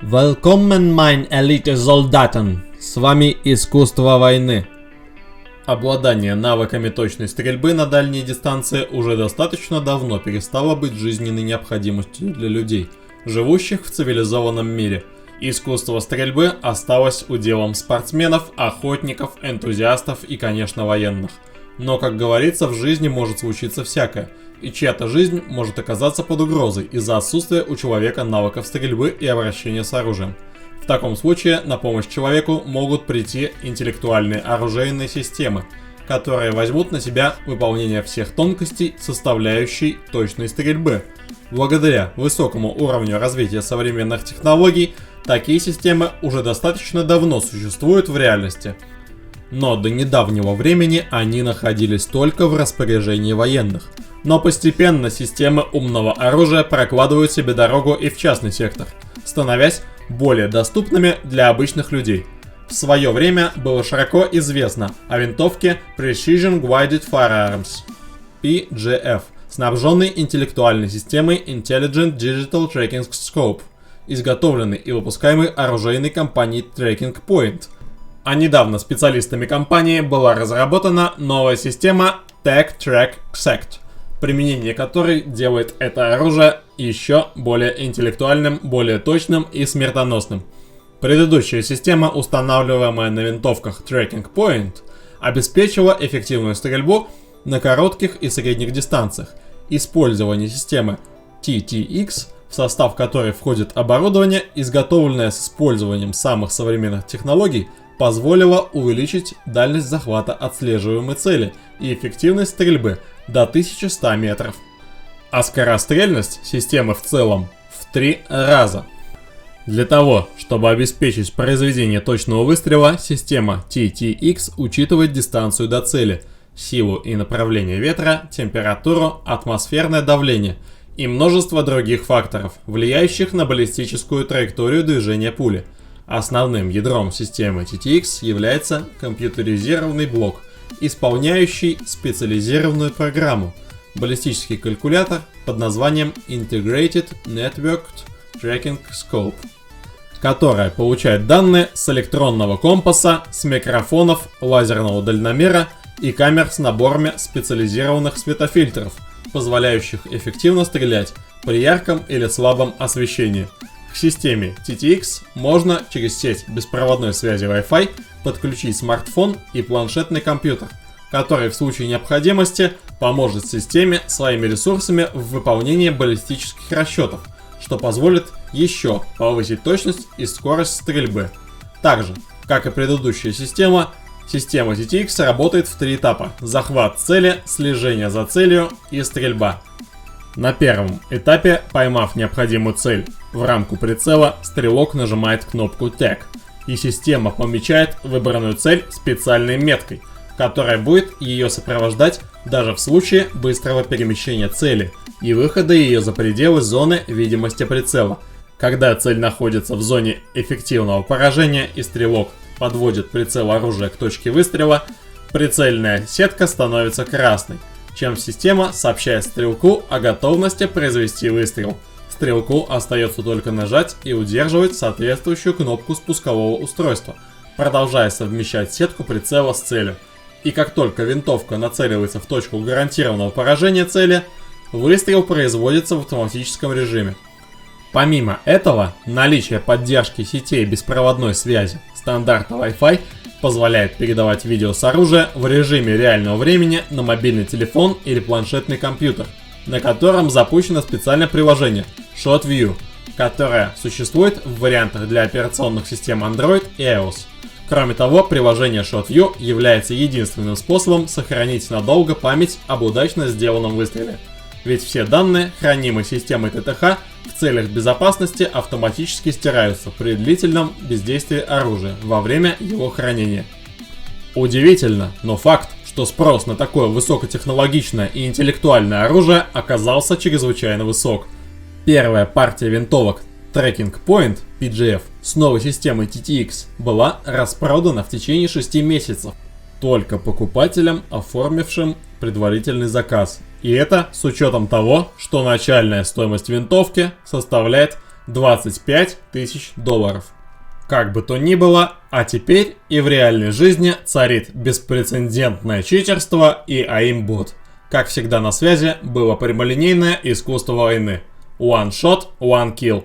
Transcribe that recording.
Willkommen, mein Elite Soldaten! С вами искусство войны. Обладание навыками точной стрельбы на дальние дистанции уже достаточно давно перестало быть жизненной необходимостью для людей, живущих в цивилизованном мире. Искусство стрельбы осталось уделом спортсменов, охотников, энтузиастов и, конечно, военных. Но, как говорится, в жизни может случиться всякое, и чья-то жизнь может оказаться под угрозой из-за отсутствия у человека навыков стрельбы и обращения с оружием. В таком случае на помощь человеку могут прийти интеллектуальные оружейные системы, которые возьмут на себя выполнение всех тонкостей, составляющей точной стрельбы. Благодаря высокому уровню развития современных технологий, такие системы уже достаточно давно существуют в реальности. Но до недавнего времени они находились только в распоряжении военных. Но постепенно системы умного оружия прокладывают себе дорогу и в частный сектор, становясь более доступными для обычных людей. В свое время было широко известно о винтовке Precision Guided Firearms (PGF), снабженной интеллектуальной системой Intelligent Digital Tracking Scope, изготовленной и выпускаемой оружейной компанией Tracking Point. А недавно специалистами компании была разработана новая система Tech-Track Exact, применение которой делает это оружие еще более интеллектуальным, более точным и смертоносным. Предыдущая система, устанавливаемая на винтовках Tracking Point, обеспечивала эффективную стрельбу на коротких и средних дистанциях. Использование системы TTX, в состав которой входит оборудование, изготовленное с использованием самых современных технологий, позволило увеличить дальность захвата отслеживаемой цели и эффективность стрельбы до 1100 метров. А скорострельность системы в целом в 3 раза. Для того, чтобы обеспечить произведение точного выстрела, система TTX учитывает дистанцию до цели, силу и направление ветра, температуру, атмосферное давление и множество других факторов, влияющих на баллистическую траекторию движения пули. Основным ядром системы TTX является компьютеризированный блок, исполняющий специализированную программу, баллистический калькулятор под названием Integrated Networked Tracking Scope, которая получает данные с электронного компаса, с микрофонов, лазерного дальномера и камер с наборами специализированных светофильтров, позволяющих эффективно стрелять при ярком или слабом освещении. К системе TTX можно через сеть беспроводной связи Wi-Fi подключить смартфон и планшетный компьютер, который в случае необходимости поможет системе своими ресурсами в выполнении баллистических расчетов, что позволит еще повысить точность и скорость стрельбы. Также, как и предыдущая система TTX работает в 3 этапа: захват цели, слежение за целью и стрельба. На первом этапе, поймав необходимую цель в рамку прицела, стрелок нажимает кнопку Tag, и система помечает выбранную цель специальной меткой, которая будет ее сопровождать даже в случае быстрого перемещения цели и выхода ее за пределы зоны видимости прицела. Когда цель находится в зоне эффективного поражения и стрелок подводит прицел оружия к точке выстрела, прицельная сетка становится красной, чем система сообщает стрелку о готовности произвести выстрел. Стрелку остается только нажать и удерживать соответствующую кнопку спускового устройства, продолжая совмещать сетку прицела с целью. И как только винтовка нацеливается в точку гарантированного поражения цели, выстрел производится в автоматическом режиме. Помимо этого, наличие поддержки сетей беспроводной связи стандарта Wi-Fi позволяет передавать видео с оружия в режиме реального времени на мобильный телефон или планшетный компьютер, на котором запущено специальное приложение ShotView, которое существует в вариантах для операционных систем Android и iOS. Кроме того, приложение ShotView является единственным способом сохранить надолго память об удачно сделанном выстреле. Ведь все данные, хранимые системой ТТХ, в целях безопасности автоматически стираются при длительном бездействии оружия во время его хранения. Удивительно, но факт, что спрос на такое высокотехнологичное и интеллектуальное оружие оказался чрезвычайно высок. Первая партия винтовок Tracking Point PGF с новой системой TTX была распродана в течение 6 месяцев только покупателям, оформившим предварительный заказ. И это с учетом того, что начальная стоимость винтовки составляет 25 тысяч долларов. Как бы то ни было, а теперь и в реальной жизни царит беспрецедентное читерство и аимбот. Как всегда на связи было прямолинейное искусство войны. One shot, one kill.